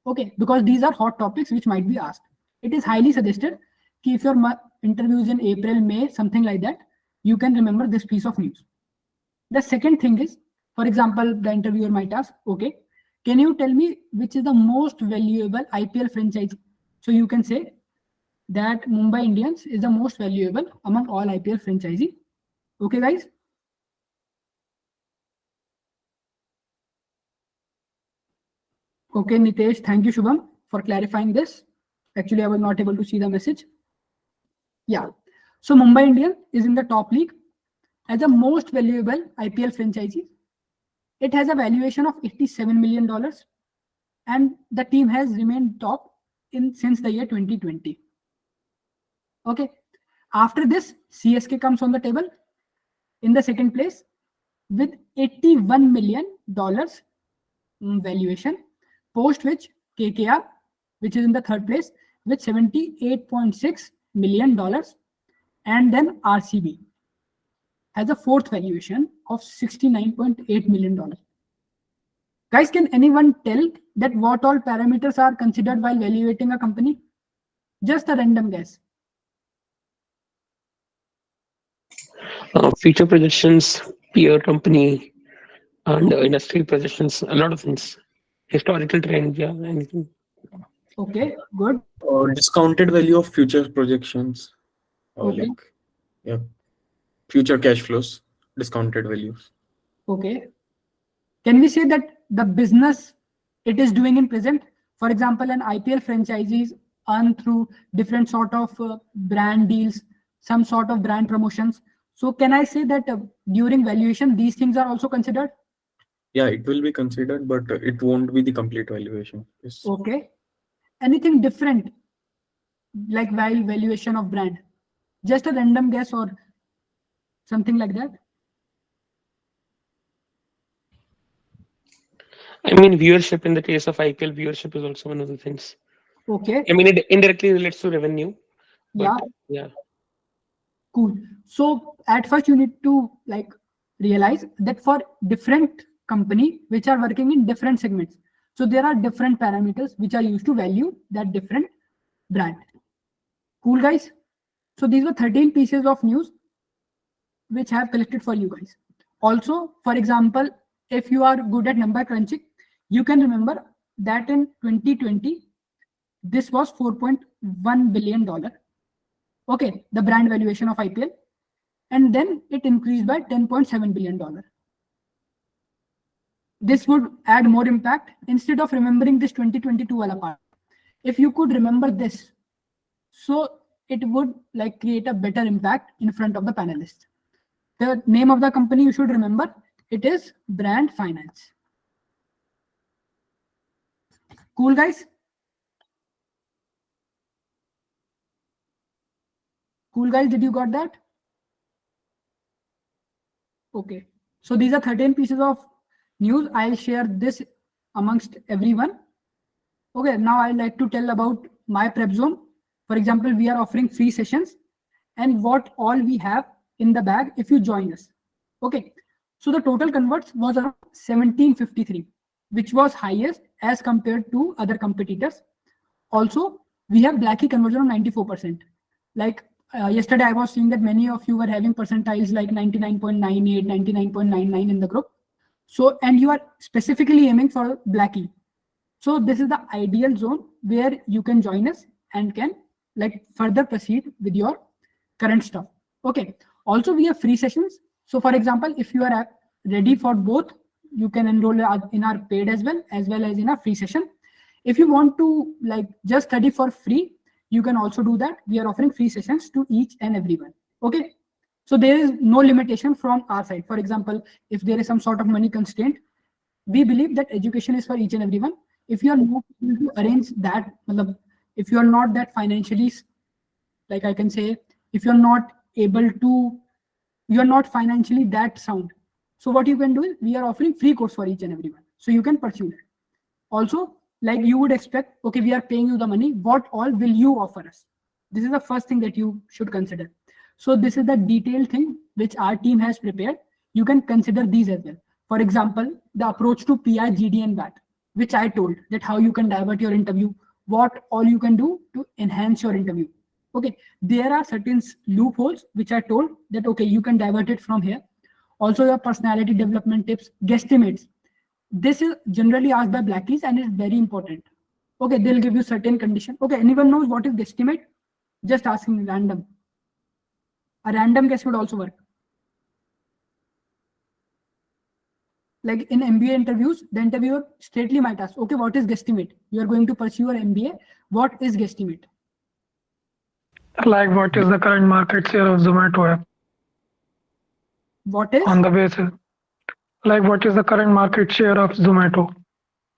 Okay, because these are hot topics which might be asked. It is highly suggested that if your interview is in April, May, something like that, you can remember this piece of news. The second thing is, for example, the interviewer might ask, okay, can you tell me which is the most valuable IPL franchise? So you can say that Mumbai Indians is the most valuable among all IPL franchisees. Okay, guys? Okay, Nitesh, thank you, Shubham, for clarifying this. Actually, I was not able to see the message. Yeah. So Mumbai Indians is in the top league as the most valuable IPL franchisee. It has a valuation of $87 million, and the team has remained top since the year 2020. Okay. After this, CSK comes on the table in the second place with $81 million valuation, post which KKR, which is in the third place with $78.6 million, and then RCB has a fourth valuation of $69.8 million. Guys, can anyone tell that what all parameters are considered while evaluating a company? Just a random guess. Future projections, peer company, and industry projections, a lot of things. Historical trend, yeah, anything. Okay, good. Discounted value of future projections. Okay. Like, yeah, future cash flows, discounted values. Okay. Can we say that the business it is doing in present? For example, an IPL franchisee earn through different sort of brand deals, some sort of brand promotions. So can I say that during valuation, these things are also considered? Yeah, it will be considered, but it won't be the complete valuation. Yes. Okay. Anything different, like while valuation of brand? Just a random guess or something like that? I mean, viewership in the case of IPL, viewership is also one of the things. Okay. I mean, it indirectly relates to revenue. Yeah. But yeah. Cool. So at first you need to like realize that for different company which are working in different segments, so there are different parameters which are used to value that different brand. Cool, guys. So these were 13 pieces of news which I have collected for you guys. Also, for example, if you are good at number crunching, you can remember that in 2020, this was $4.1 billion. Okay, the brand valuation of IPL. And then it increased by $10.7 billion. This would add more impact instead of remembering this 2022 wala part. If you could remember this, so it would like create a better impact in front of the panelists. The name of the company you should remember, it is Brand Finance. Cool, guys? Cool, guys, did you got that? Okay, so these are 13 pieces of news. I'll share this amongst everyone. Okay, now I'd like to tell about my Prepzone. For example, we are offering free sessions and what all we have in the bag if you join us. Okay, so the total converts was around 1753, which was highest as compared to other competitors. Also, we have Blackie conversion of 94%. Like yesterday, I was seeing that many of you were having percentiles like 99.98, 99.99 in the group. So, and you are specifically aiming for Blackie. So this is the ideal zone where you can join us and can like further proceed with your current stuff. Okay. Also, we have free sessions. So for example, if you are ready for both, you can enroll in our paid as well as in a free session. If you want to like just study for free, you can also do that. We are offering free sessions to each and everyone. Okay. So there is no limitation from our side. For example, if there is some sort of money constraint, we believe that education is for each and everyone. If you are not able to arrange that, if you are not that financially, like I can say, if you're not able to, you're not financially that sound. So what you can do is we are offering free course for each and everyone. So you can pursue that. Also, like you would expect, okay, we are paying you the money. What all will you offer us? This is the first thing that you should consider. So this is the detailed thing which our team has prepared. You can consider these as well. For example, the approach to PI, GD and VAT, which I told that how you can divert your interview, what all you can do to enhance your interview. Okay, there are certain loopholes which I told that, okay, you can divert it from here. Also your personality development tips, guesstimates. This is generally asked by Blackies and it's very important. Okay, they'll give you certain condition. Okay, anyone knows what is guesstimate? Just asking random. A random guess would also work. Like in MBA interviews, the interviewer straightly might ask, okay, what is guesstimate? You are going to pursue your MBA. What is guesstimate? Like what is the current market share of Zomato app? What is? On the basis, like what is the current market share of Zomato?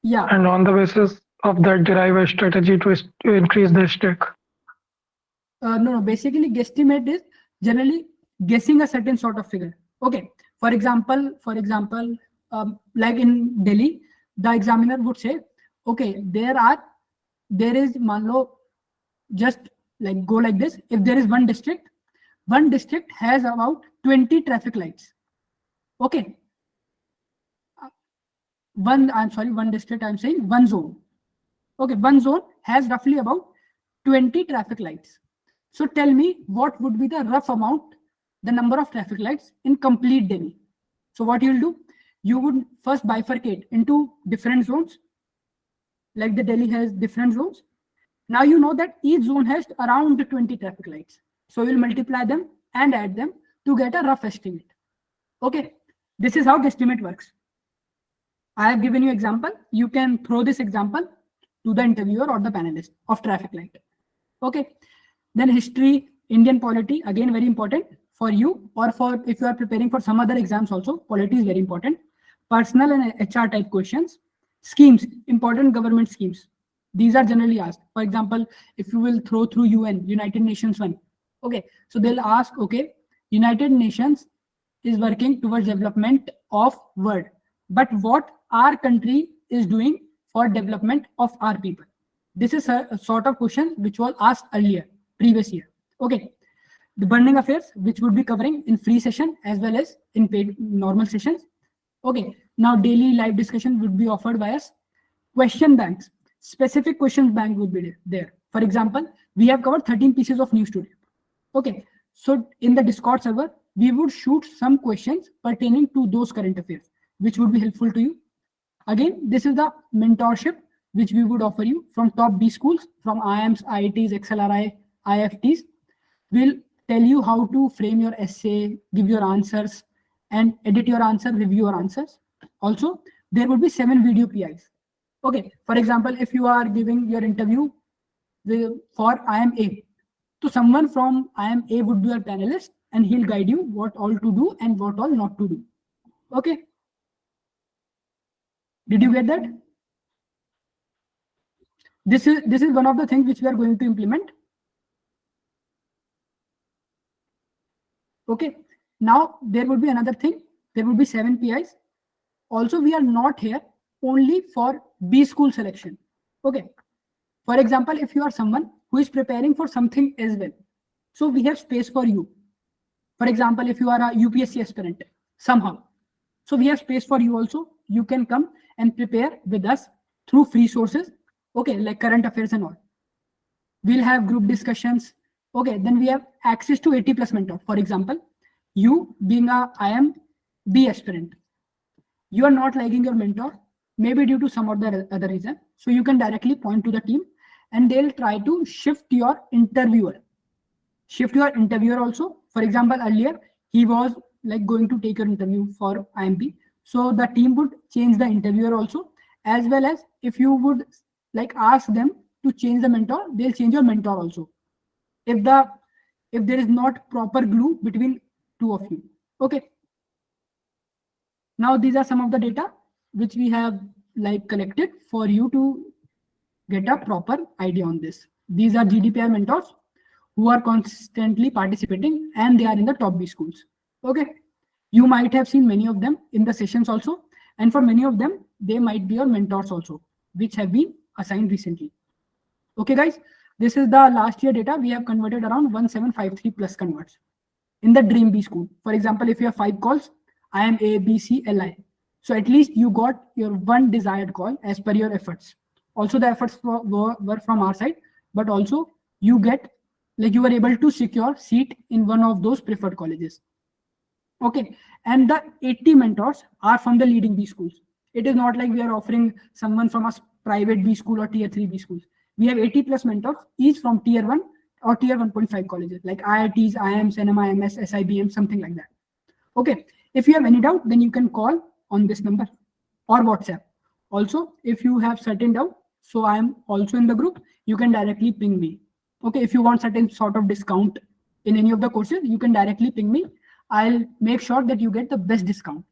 Yeah. And on the basis of that, derive a strategy to increase the stake. No, basically guesstimate is generally guessing a certain sort of figure. Okay, for example, like in Delhi, the examiner would say, okay, there is manlo, just like go like this. If there is one district has about 20 traffic lights. Okay, one district, I'm saying one zone. Okay, one zone has roughly about 20 traffic lights. So tell me what would be the rough amount, the number of traffic lights in complete Delhi. So what you'll do, you would first bifurcate into different zones. Like the Delhi has different zones. Now you know that each zone has around 20 traffic lights. So you'll multiply them and add them to get a rough estimate. Okay, this is how guesstimate works. I have given you example. You can throw this example to the interviewer or the panelist of traffic light. Okay. Then history, Indian polity, again very important for you, or for if you are preparing for some other exams also, polity is very important. Personal and HR type questions. Schemes, important government schemes. These are generally asked. For example, if you will throw through UN, United Nations one. Okay, so they'll ask, okay, United Nations is working towards development of world, but what our country is doing for development of our people. This is a sort of question which was asked earlier, previous year. Okay. The burning affairs, which would be covering in free session as well as in paid normal sessions. Okay. Now daily live discussion would be offered by us. Question banks, specific questions bank would be there. For example, we have covered 13 pieces of news today. Okay. So in the Discord server, we would shoot some questions pertaining to those current affairs, which would be helpful to you. Again, this is the mentorship which we would offer you from top B schools, from IIMs, IITs, XLRI, IFTs. We'll tell you how to frame your essay, give your answers, and edit your answer, review your answers. Also, there would be 7 video PIs. Okay, for example, if you are giving your interview for IMA, so someone from IMA would be your panelist, and he'll guide you what all to do and what all not to do. Okay. Did you get that? This is one of the things which we are going to implement. Okay. Now there will be another thing. There will be 7 PIs. Also, we are not here only for B school selection. Okay. For example, if you are someone who is preparing for something as well, so we have space for you. For example, if you are a UPSC aspirant somehow, so we have space for you also. You can come and prepare with us through free sources. Okay, like current affairs and all. We'll have group discussions. Okay, then we have access to 80+ mentor. For example, you being a IMB aspirant, you are not liking your mentor, maybe due to some other reason. So you can directly point to the team and they'll try to shift your interviewer. Shift your interviewer also. For example, earlier he was like going to take your interview for IMP. So the team would change the interviewer also, as well as if you would like ask them to change the mentor, they'll change your mentor also. If there is not proper glue between two of you. Okay. Now these are some of the data which we have like collected for you to get a proper idea on this. These are GDPI mentors who are constantly participating and they are in the top B schools. Okay. You might have seen many of them in the sessions also. And for many of them, they might be your mentors also, which have been assigned recently. Okay, guys, this is the last year data. We have converted around 1753+ converts in the Dream B school. For example, if you have 5 calls, I am A, B, C, LI. So at least you got your one desired call as per your efforts. Also, the efforts were from our side, but also you get like you were able to secure seat in one of those preferred colleges. Okay, and the 80 mentors are from the leading B schools. It is not like we are offering someone from a private B school or tier 3 B schools. We have 80+ mentors, each from tier 1 or tier 1.5 colleges like IITs, IIMs, NMI, MS, SIBM, something like that. Okay, if you have any doubt, then you can call on this number or WhatsApp. Also, if you have certain doubt, so I am also in the group, you can directly ping me. Okay, if you want certain sort of discount in any of the courses, you can directly ping me. I'll make sure that you get the best discount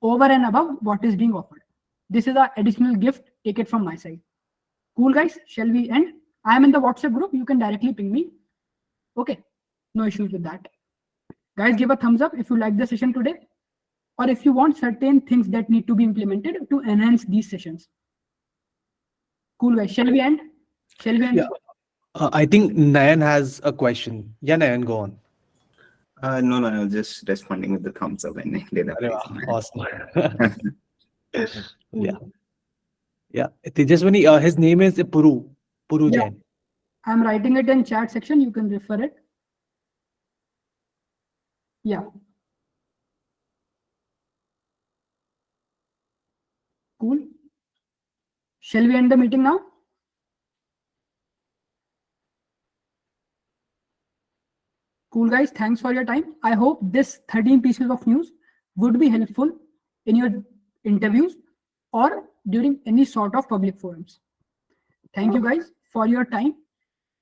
over and above what is being offered. This is an additional gift. Take it from my side. Cool, guys. Shall we end? I am in the WhatsApp group. You can directly ping me. Okay. No issues with that. Guys, give a thumbs up if you like the session today, or if you want certain things that need to be implemented to enhance these sessions. Cool, guys. Shall we end? Shall we end? Yeah. I think Nayan has a question. Yeah, Nayan, go on. No, I was just responding with the thumbs up and data. Awesome. Yeah. Tejaswani, his name is Puru Jain. I'm writing it in chat section. You can refer it. Yeah. Cool. Shall we end the meeting now? Cool, guys. Thanks for your time. I hope this 13 pieces of news would be helpful in your interviews or during any sort of public forums. Thank you, guys, for your time.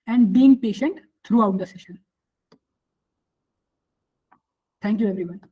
and being patient throughout the session. Thank you, everyone.